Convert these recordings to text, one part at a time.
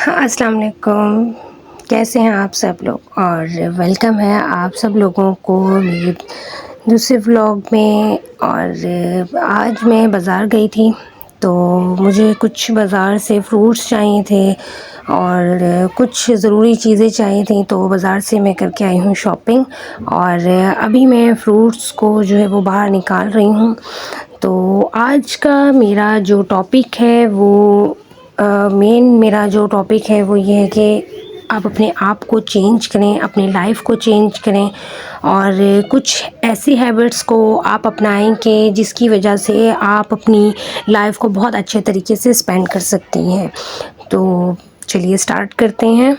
السلام علیکم، کیسے ہیں آپ سب لوگ؟ اور ویلکم ہے آپ سب لوگوں کو میرے دوسرے ولاگ میں۔ اور آج میں بازار گئی تھی تو مجھے کچھ بازار سے فروٹس چاہیے تھے اور کچھ ضروری چیزیں چاہیے تھیں، تو بازار سے میں کر کے آئی ہوں شاپنگ۔ اور ابھی میں فروٹس کو جو ہے وہ باہر نکال رہی ہوں۔ تو آج کا میرا جو ٹاپک ہے وہ میرا جو ٹاپک ہے وہ یہ ہے کہ آپ اپنے آپ کو چینج کریں، اپنی لائف کو چینج کریں اور کچھ ایسی ہیبٹس کو آپ اپنائیں کہ جس کی وجہ سے آپ اپنی لائف کو بہت اچھے طریقے سے اسپینڈ کر سکتی ہیں۔ تو چلیے اسٹارٹ کرتے ہیں۔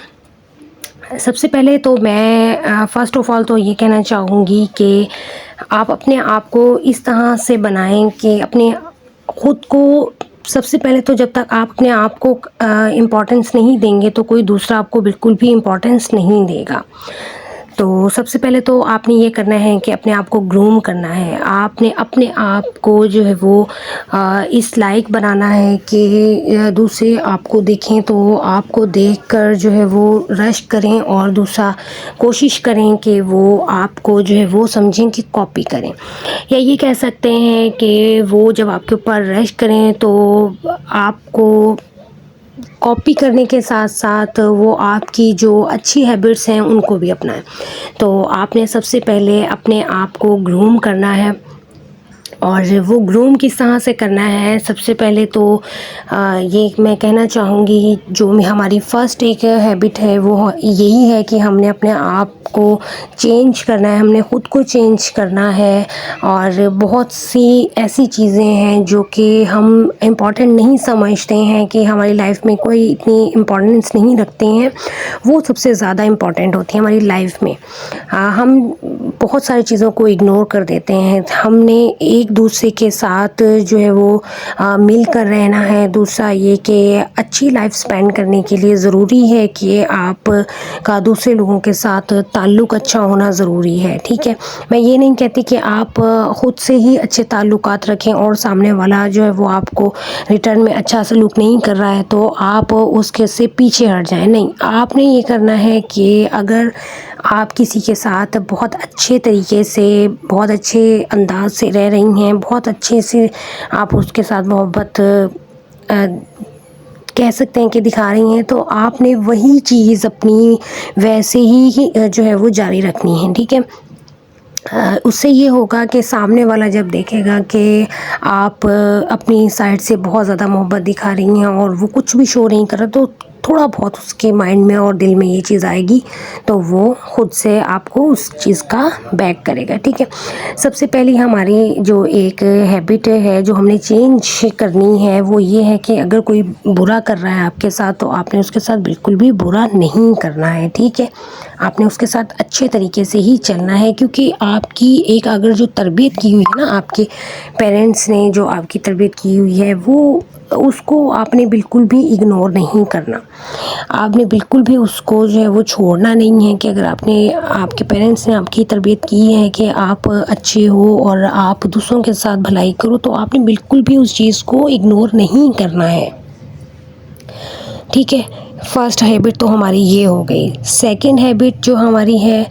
سب سے پہلے تو میں فرسٹ آف آل تو یہ کہنا چاہوں گی کہ آپ اپنے آپ کو اس طرح سے بنائیں کہ اپنے خود کو سب سے پہلے تو جب تک آپ اپنے آپ کو امپورٹنس نہیں دیں گے تو کوئی دوسرا آپ کو بالکل بھی امپورٹنس نہیں دے گا۔ تو سب سے پہلے تو آپ نے یہ کرنا ہے کہ اپنے آپ کو گروم کرنا ہے۔ آپ نے اپنے آپ کو جو ہے وہ اس لائق بنانا ہے کہ دوسرے آپ کو دیکھیں تو آپ کو دیکھ کر جو ہے وہ رشک کریں، اور دوسرا کوشش کریں کہ وہ آپ کو جو ہے وہ سمجھیں کہ کاپی کریں، یا یہ کہہ سکتے ہیں کہ وہ جب آپ کے اوپر رشک کریں تو آپ کو کاپی کرنے کے ساتھ ساتھ وہ آپ کی جو اچھی ہیبٹس ہیں ان کو بھی اپنائیں۔ تو آپ نے سب سے پہلے اپنے آپ کو گروم کرنا ہے، اور وہ گروم کس طرح سے کرنا ہے؟ سب سے پہلے تو یہ میں کہنا چاہوں گی جو ہماری فرسٹ ایک ہیبٹ ہے وہ یہی ہے کہ ہم نے اپنے آپ کو چینج کرنا ہے، ہم نے خود کو چینج کرنا ہے۔ اور بہت سی ایسی چیزیں ہیں جو کہ ہم امپورٹنٹ نہیں سمجھتے ہیں، کہ ہماری لائف میں کوئی اتنی امپورٹنس نہیں رکھتے ہیں، وہ سب سے زیادہ امپورٹنٹ ہوتی ہے ہماری لائف میں۔ ہم بہت ساری چیزوں کو اگنور کر دیتے ہیں۔ ہم نے ایک دوسرے کے ساتھ جو ہے وہ مل کر رہنا ہے۔ دوسرا یہ کہ اچھی لائف اسپینڈ کرنے کے لیے ضروری ہے کہ آپ کا دوسرے لوگوں کے ساتھ تعلق اچھا ہونا ضروری ہے، ٹھیک ہے؟ میں یہ نہیں کہتی کہ آپ خود سے ہی اچھے تعلقات رکھیں اور سامنے والا جو ہے وہ آپ کو ریٹرن میں اچھا سلوک نہیں کر رہا ہے تو آپ اس کے سے پیچھے ہٹ جائیں، نہیں۔ آپ نے یہ کرنا ہے کہ اگر آپ کسی کے ساتھ بہت اچھے طریقے سے، بہت اچھے انداز سے رہ رہی ہیں، بہت اچھے سے آپ اس کے ساتھ محبت کہہ سکتے ہیں کہ دکھا رہی ہیں، تو آپ نے وہی چیز اپنی ویسے ہی جو ہے وہ جاری رکھنی ہے، ٹھیک ہے؟ اس سے یہ ہوگا کہ سامنے والا جب دیکھے گا کہ آپ اپنی سائڈ سے بہت زیادہ محبت دکھا رہی ہیں اور وہ کچھ بھی شو نہیں کر رہا، تو تھوڑا بہت اس کے مائنڈ میں اور دل میں یہ چیز آئے گی، تو وہ خود سے آپ کو اس چیز کا بیک کرے گا، ٹھیک ہے؟ سب سے پہلی ہماری جو ایک ہیبٹ ہے جو ہم نے چینج کرنی ہے وہ یہ ہے کہ اگر کوئی برا کر رہا ہے آپ کے ساتھ تو آپ نے اس کے ساتھ بالکل بھی برا نہیں کرنا ہے، ٹھیک ہے؟ آپ نے اس کے ساتھ اچھے طریقے سے ہی چلنا ہے، کیونکہ آپ کی ایک اگر جو تربیت کی ہوئی ہے نا، آپ کے پیرنٹس نے جو آپ کی تربیت کی ہوئی ہے، وہ اس کو آپ نے بالکل بھی اگنور نہیں کرنا۔ آپ نے بالکل بھی اس کو جو ہے وہ چھوڑنا نہیں ہے کہ اگر آپ کے پیرنٹس نے آپ کی تربیت کی ہے کہ آپ اچھے ہو اور آپ دوسروں کے ساتھ بھلائی کرو، تو آپ نے بالکل بھی اس چیز کو اگنور نہیں کرنا ہے، ٹھیک ہے؟ فرسٹ ہیبٹ تو ہماری یہ ہو گئی۔ سیکنڈ ہیبٹ جو ہماری ہے،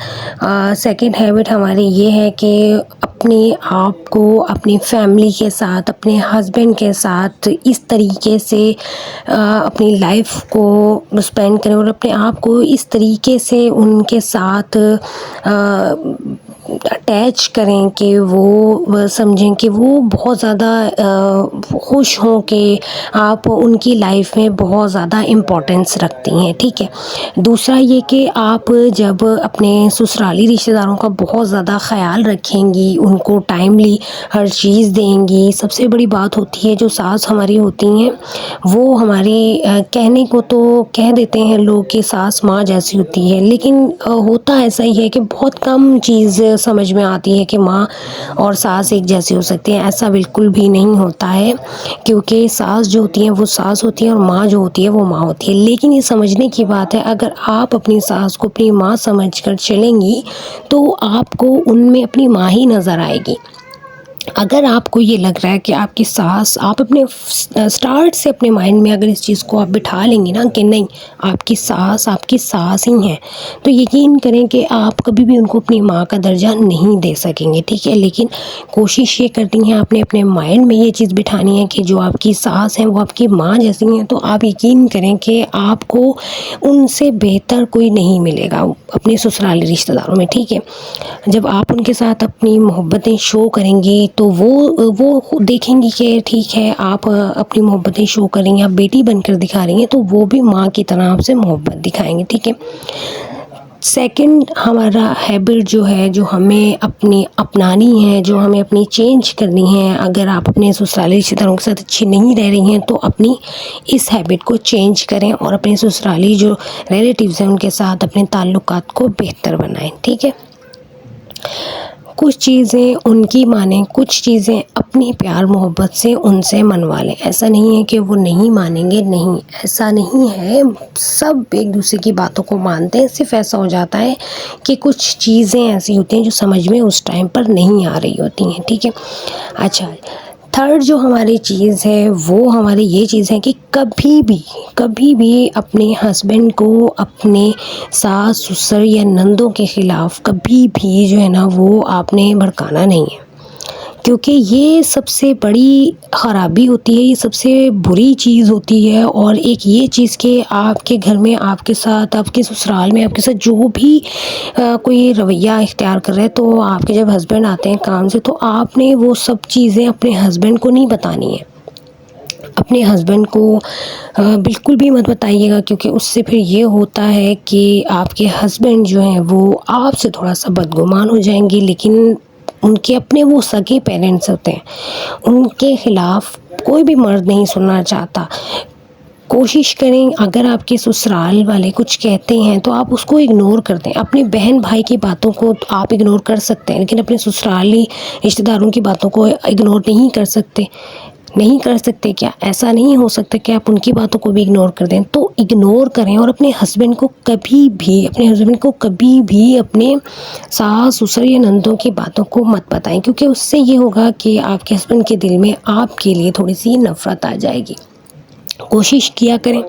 سیکنڈ ہیبٹ ہماری یہ ہے کہ اپنے آپ کو اپنی فیملی کے ساتھ، اپنے ہسبینڈ کے ساتھ اس طریقے سے اپنی لائف کو اسپینڈ کریں اور اپنے آپ کو اس طریقے سے ان کے ساتھ اٹیچ کریں کہ وہ سمجھیں کہ وہ بہت زیادہ خوش ہوں کہ آپ ان کی لائف میں بہت زیادہ امپورٹنس رکھتی ہیں، ٹھیک ہے؟ دوسرا یہ کہ آپ جب اپنے سسرالی رشتہ داروں کا بہت زیادہ خیال رکھیں گی، ان کو ٹائملی ہر چیز دیں گی۔ سب سے بڑی بات ہوتی ہے جو ساس ہماری ہوتی ہیں، وہ ہمارے کہنے کو تو کہہ دیتے ہیں لوگ کہ ساس ماں جیسی ہوتی ہے، لیکن ہوتا ایسا ہی ہے کہ بہت کم چیز سمجھ میں آتی ہے کہ ماں اور ساس ایک جیسی ہو سکتی ہیں۔ ایسا بالکل بھی نہیں ہوتا ہے، کیونکہ ساس جو ہوتی ہیں وہ ساس ہوتی ہیں اور ماں جو ہوتی ہے وہ ماں ہوتی ہے۔ لیکن یہ سمجھنے کی بات ہے، اگر آپ اپنی ساس کو اپنی ماں سمجھ کر چلیں گی تو آپ کو ان میں اپنی ماں ہی نظر آئے گی۔ اگر آپ کو یہ لگ رہا ہے کہ آپ کی ساس، آپ اپنے سٹارٹ سے اپنے مائنڈ میں اگر اس چیز کو آپ بٹھا لیں گے نا کہ نہیں آپ کی ساس ہی ہیں، تو یقین کریں کہ آپ کبھی بھی ان کو اپنی ماں کا درجہ نہیں دے سکیں گے، ٹھیک ہے۔ لیکن کوشش یہ کرنی ہے آپ نے اپنے مائنڈ میں یہ چیز بٹھانی ہے کہ جو آپ کی ساس ہیں وہ آپ کی ماں جیسی ہیں، تو آپ یقین کریں کہ آپ کو ان سے بہتر کوئی نہیں ملے گا اپنے سسرالی رشتہ داروں میں، ٹھیک ہے۔ جب آپ ان کے ساتھ اپنی محبتیں شو کریں گی تو وہ دیکھیں گی کہ ٹھیک ہے آپ اپنی محبتیں شو کریں گے، آپ بیٹی بن کر دکھا رہی ہیں، تو وہ بھی ماں کی طرح آپ سے محبت دکھائیں گے، ٹھیک ہے۔ سیکنڈ ہمارا ہیبٹ جو ہے، جو ہمیں اپنی اپنانی ہے، جو ہمیں اپنی چینج کرنی ہے، اگر آپ اپنے سسرالی رشتہ داروں کے ساتھ اچھی نہیں رہ رہی ہیں تو اپنی اس ہیبٹ کو چینج کریں اور اپنے سسرالی جو ریلیٹیوز ہیں ان کے ساتھ اپنے تعلقات کو بہتر بنائیں، ٹھیک ہے۔ کچھ چیزیں ان کی مانیں، کچھ چیزیں اپنی پیار محبت سے ان سے منوا لیں۔ ایسا نہیں ہے کہ وہ نہیں مانیں گے، نہیں ایسا نہیں ہے، سب ایک دوسرے کی باتوں کو مانتے ہیں، صرف ایسا ہو جاتا ہے کہ کچھ چیزیں ایسی ہوتی ہیں جو سمجھ میں اس ٹائم پر نہیں آ رہی ہوتی ہیں، ٹھیک ہے۔ اچھا، تھرڈ جو ہماری چیز ہے وہ ہماری یہ چیز ہے کہ کبھی بھی اپنے ہسبینڈ کو اپنے ساس سسر یا نندوں کے خلاف کبھی بھی جو ہے نا وہ آپ نے بھڑکانا نہیں ہے، کیونکہ یہ سب سے بڑی خرابی ہوتی ہے، یہ سب سے بری چیز ہوتی ہے۔ اور ایک یہ چیز کہ آپ کے گھر میں آپ کے ساتھ، آپ کے سسرال میں آپ کے ساتھ جو بھی کوئی رویہ اختیار کر رہے، تو آپ کے جب ہسبینڈ آتے ہیں کام سے تو آپ نے وہ سب چیزیں اپنے ہسبینڈ کو نہیں بتانی ہے، اپنے ہسبینڈ کو بالکل بھی مت بتائیے گا، کیونکہ اس سے پھر یہ ہوتا ہے کہ آپ کے ہسبینڈ جو ہیں وہ آپ سے تھوڑا سا بدگمان ہو جائیں گے، لیکن ان کے اپنے وہ سگے پیرنٹس ہوتے ہیں، ان کے خلاف کوئی بھی مرد نہیں سننا چاہتا۔ کوشش کریں اگر آپ کے سسرال والے کچھ کہتے ہیں تو آپ اس کو اگنور کر دیں۔ اپنے بہن بھائی کی باتوں کو آپ اگنور کر سکتے ہیں، لیکن اپنے سسرالی رشتہ داروں کی باتوں کو اگنور نہیں کر سکتے۔ کیا ایسا نہیں ہو سکتا کہ آپ ان کی باتوں کو بھی اگنور کر دیں؟ تو اگنور کریں اور اپنے ہسبینڈ کو کبھی بھی اپنے ساس سسر یا نندوں کی باتوں کو مت بتائیں، کیونکہ اس سے یہ ہوگا کہ آپ کے ہسبینڈ کے دل میں آپ کے لیے تھوڑی سی نفرت آ جائے گی۔ کوشش کیا کریں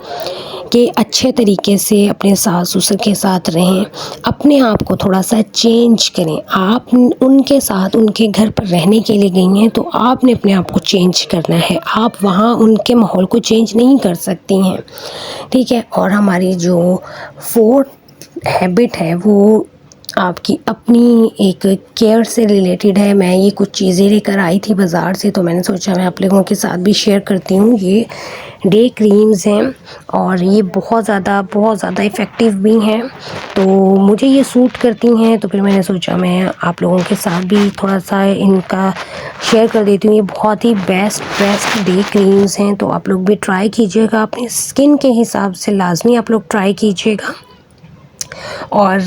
کہ اچھے طریقے سے اپنے ساس سسر کے ساتھ رہیں، اپنے آپ کو تھوڑا سا چینج کریں۔ آپ ان کے ساتھ ان کے گھر پر رہنے کے لیے گئی ہیں تو آپ نے اپنے آپ کو چینج کرنا ہے، آپ وہاں ان کے ماحول کو چینج نہیں کر سکتی ہیں، ٹھیک ہے۔ اور ہماری جو فورتھ ہیبٹ ہے وہ آپ کی اپنی ایک کیئر سے ریلیٹڈ ہے۔ میں یہ کچھ چیزیں لے کر آئی تھی بازار سے، تو میں نے سوچا میں آپ لوگوں کے ساتھ بھی شیئر کرتی ہوں۔ یہ ڈے کریمز ہیں اور یہ بہت زیادہ افیکٹو بھی ہیں، تو مجھے یہ سوٹ کرتی ہیں، تو پھر میں نے سوچا میں آپ لوگوں کے ساتھ بھی تھوڑا سا ان کا شیئر کر دیتی ہوں۔ یہ بہت ہی بیسٹ ڈے کریمز ہیں، تو آپ لوگ بھی ٹرائی کیجیے گا، اپنی اسکن کے حساب سے لازمی آپ لوگ ٹرائی کیجیے گا۔ اور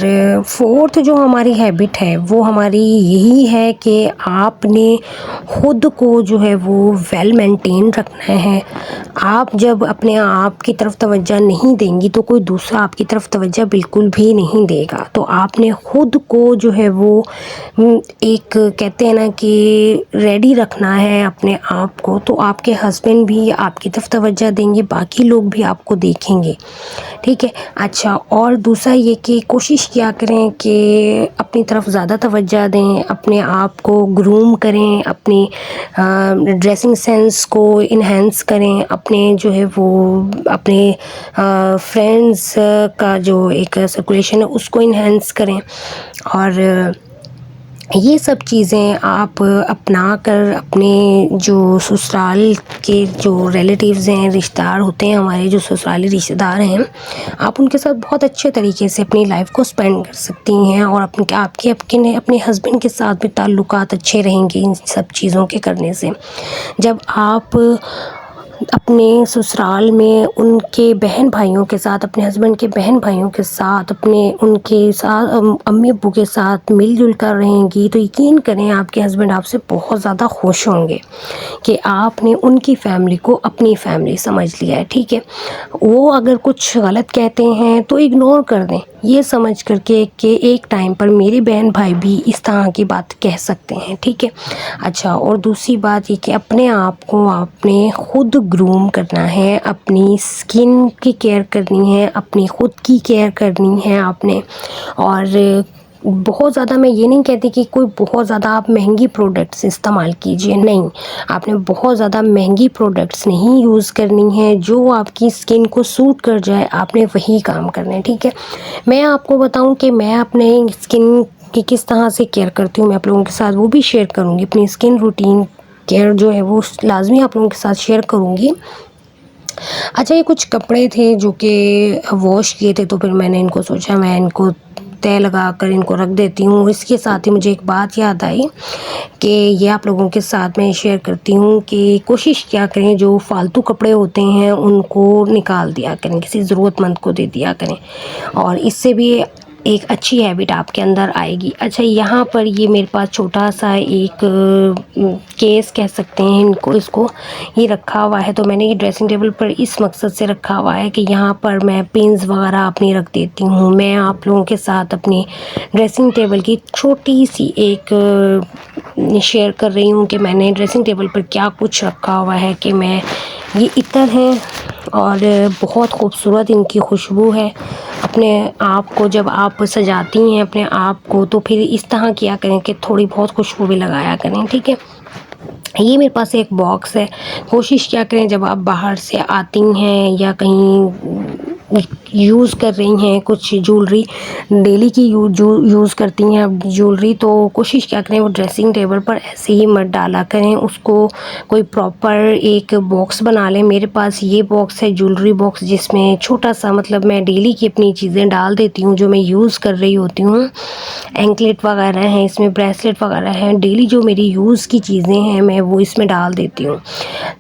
فورتھ جو ہماری ہیبٹ ہے وہ ہماری یہی ہے کہ آپ نے خود کو جو ہے وہ ویل مینٹین رکھنا ہے۔ آپ جب اپنے آپ کی طرف توجہ نہیں دیں گی تو کوئی دوسرا آپ کی طرف توجہ بالکل بھی نہیں دے گا، تو آپ نے خود کو جو ہے وہ ایک کہتے ہیں نا کہ ریڈی رکھنا ہے اپنے آپ کو، تو آپ کے ہسبینڈ بھی آپ کی طرف توجہ دیں گے، باقی لوگ بھی آپ کو دیکھیں گے، ٹھیک ہے۔ اچھا، اور دوسرا یہ کہ کوشش کیا کریں کہ اپنی طرف زیادہ توجہ دیں، اپنے آپ کو گروم کریں، اپنی ڈریسنگ سینس کو انہینس کریں، اپنے جو ہے وہ اپنے فرینڈز کا جو ایک سرکولیشن ہے اس کو انہینس کریں، اور یہ سب چیزیں آپ اپنا کر اپنے جو سسرال کے جو ریلیٹیوز ہیں، رشتہ دار ہوتے ہیں ہمارے، جو سسرالی رشتہ دار ہیں، آپ ان کے ساتھ بہت اچھے طریقے سے اپنی لائف کو سپینڈ کر سکتی ہیں، اور آپ کے اپنے ہسبینڈ کے ساتھ بھی تعلقات اچھے رہیں گے ان سب چیزوں کے کرنے سے۔ جب آپ اپنے سسرال میں ان کے بہن بھائیوں کے ساتھ، اپنے ہسبینڈ کے بہن بھائیوں کے ساتھ، ان کے ساتھ امی ابو کے ساتھ مل جل کر رہیں گی تو یقین کریں آپ کے ہسبینڈ آپ سے بہت زیادہ خوش ہوں گے کہ آپ نے ان کی فیملی کو اپنی فیملی سمجھ لیا ہے. ٹھیک ہے، وہ اگر کچھ غلط کہتے ہیں تو اگنور کر دیں، یہ سمجھ کر کے کہ ایک ٹائم پر میری بہن بھائی بھی اس طرح کی بات کہہ سکتے ہیں. ٹھیک ہے. اچھا، اور دوسری بات یہ کہ اپنے آپ کو آپ نے خود گروم کرنا ہے، اپنی اسکن کی کیئر کرنی ہے، اپنی خود کی کیئر کرنی ہے آپ نے. اور بہت زیادہ میں یہ نہیں کہتی کہ کوئی بہت زیادہ آپ مہنگی پروڈکٹس استعمال کیجئے، نہیں، آپ نے بہت زیادہ مہنگی پروڈکٹس نہیں یوز کرنی ہے. جو آپ کی اسکن کو سوٹ کر جائے آپ نے وہی کام کرنا ہے. ٹھیک ہے. میں آپ کو بتاؤں کہ میں اپنے اسکن کی کس طرح سے کیئر کرتی ہوں، میں آپ لوگوں کے ساتھ وہ بھی شیئر کروں گی. اپنی اسکن روٹین کیئر جو ہے وہ لازمی آپ لوگوں کے ساتھ شیئر کروں گی. اچھا، یہ کچھ کپڑے تھے جو کہ واش کیے تھے تو پھر میں نے ان کو سوچا میں ان کو تہہ لگا کر ان کو رکھ دیتی ہوں. اس کے ساتھ ہی مجھے ایک بات یاد آئی کہ یہ آپ لوگوں کے ساتھ میں شیئر کرتی ہوں کہ کوشش کیا کریں جو فالتو کپڑے ہوتے ہیں ان کو نکال دیا کریں، کسی ضرورت مند کو دے دیا کریں، اور اس سے بھی ایک اچھی ہیبٹ آپ کے اندر آئے گی. اچھا، یہاں پر یہ میرے پاس چھوٹا سا ایک کیس کہہ سکتے ہیں اس کو یہ رکھا ہوا ہے. تو میں نے یہ ڈریسنگ ٹیبل پر اس مقصد سے رکھا ہوا ہے کہ یہاں پر میں پنز وغیرہ اپنی رکھ دیتی ہوں. میں آپ لوگوں کے ساتھ اپنی ڈریسنگ ٹیبل کی چھوٹی سی ایک شیئر کر رہی ہوں کہ میں نے ڈریسنگ ٹیبل پر کیا کچھ رکھا ہوا ہے. کہ میں یہ عطر ہے اور بہت خوبصورت ان کی خوشبو ہے. اپنے آپ کو جب آپ سجاتی ہیں اپنے آپ کو تو پھر اس طرح کیا کریں کہ تھوڑی بہت خوشبو بھی لگایا کریں. ٹھیک ہے. یہ میرے پاس ایک باکس ہے. کوشش کیا کریں جب آپ باہر سے آتی ہیں یا کہیں یوز کر رہی ہیں کچھ جولری، ڈیلی کی یوز کرتی ہیں اب جولری، تو کوشش کیا کریں وہ ڈریسنگ ٹیبل پر ایسے ہی مت ڈالا کریں. اس کو کوئی پراپر ایک باکس بنا لیں. میرے پاس یہ باکس ہے جولری باکس، جس میں چھوٹا سا مطلب میں ڈیلی کی اپنی چیزیں ڈال دیتی ہوں جو میں یوز کر رہی ہوتی ہوں. اینکلیٹ وغیرہ ہیں اس میں، بریسلیٹ وغیرہ ہیں، ڈیلی جو میری یوز کی چیزیں ہیں میں وہ اس میں ڈال دیتی ہوں.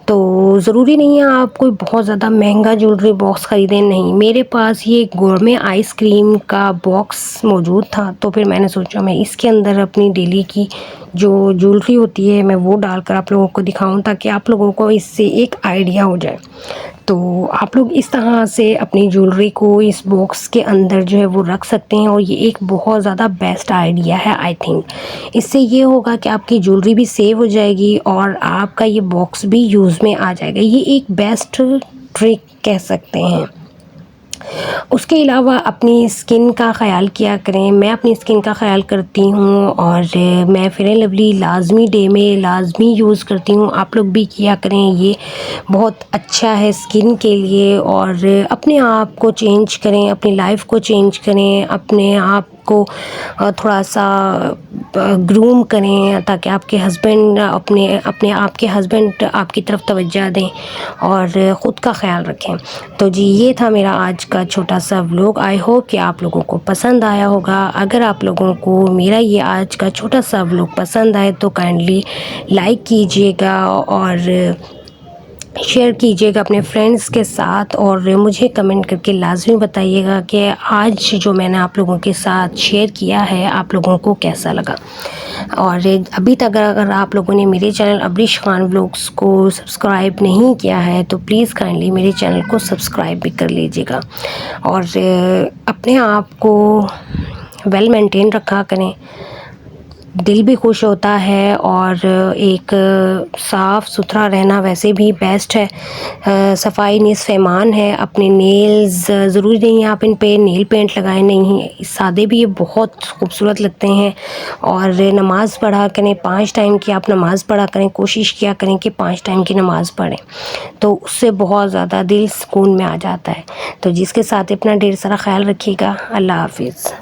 تو ضروری نہیں ہے آپ کوئی بہت زیادہ مہنگا جولری باکس خریدیں، نہیں. میرے پاس یہ گورمے آئس کریم کا باکس موجود تھا تو پھر میں نے سوچا میں اس کے اندر اپنی ڈیلی کی جو جولری ہوتی ہے میں وہ ڈال کر آپ لوگوں کو دکھاؤں تاکہ آپ لوگوں کو اس سے ایک آئیڈیا ہو جائے. تو آپ لوگ اس طرح سے اپنی جولری کو اس باکس کے اندر جو ہے وہ رکھ سکتے ہیں، اور یہ ایک بہت زیادہ بیسٹ آئیڈیا ہے آئی تھنک. اس سے یہ ہوگا کہ آپ کی جولری بھی سیو ہو جائے گی اور آپ کا یہ باکس بھی یوز میں آ جائے گا. یہ ایک بیسٹ ٹرک کہہ سکتے ہیں. اس کے علاوہ اپنی اسکن کا خیال کیا کریں. میں اپنی اسکن کا خیال کرتی ہوں اور میں فیئر اینڈ لولی لازمی ڈے میں لازمی یوز کرتی ہوں. آپ لوگ بھی کیا کریں، یہ بہت اچھا ہے اسکن کے لیے. اور اپنے آپ کو چینج کریں، اپنی لائف کو چینج کریں، اپنے آپ کو تھوڑا سا گروم کریں تاکہ آپ کے ہسبینڈ اپنے آپ کے ہسبینڈ آپ کی طرف توجہ دیں اور خود کا خیال رکھیں. تو جی، یہ تھا میرا آج کا چھوٹا سا ولاگ. آئی ہوپ کہ آپ لوگوں کو پسند آیا ہوگا. اگر آپ لوگوں کو میرا یہ آج کا چھوٹا سا ولاگ پسند آئے تو کائنڈلی لائک کیجیے گا اور شیئر کیجیے گا اپنے فرینڈس کے ساتھ، اور مجھے کمنٹ کر کے لازمی بتائیے گا کہ آج جو میں نے آپ لوگوں کے ساتھ شیئر کیا ہے آپ لوگوں کو کیسا لگا. اور ابھی تک اگر آپ لوگوں نے میرے چینل ابریش خان ولاگس کو سبسکرائب نہیں کیا ہے تو پلیز کائنڈلی میرے چینل کو سبسکرائب بھی کر لیجیے گا. اور اپنے آپ کو ویل مینٹین رکھا کریں، دل بھی خوش ہوتا ہے اور ایک صاف ستھرا رہنا ویسے بھی بیسٹ ہے. صفائی نصف ایمان ہے. اپنے نیلز ضروری نہیں ہے آپ ان پہ نیل پینٹ لگائیں، نہیں، سادے بھی یہ بہت خوبصورت لگتے ہیں. اور نماز پڑھا کریں، 5 ٹائم کی آپ نماز پڑھا کریں. کوشش کیا کریں کہ 5 ٹائم کی نماز پڑھیں تو اس سے بہت زیادہ دل سکون میں آ جاتا ہے. تو جس کے ساتھ اپنا ڈھیر سارا خیال رکھیے گا. اللہ حافظ.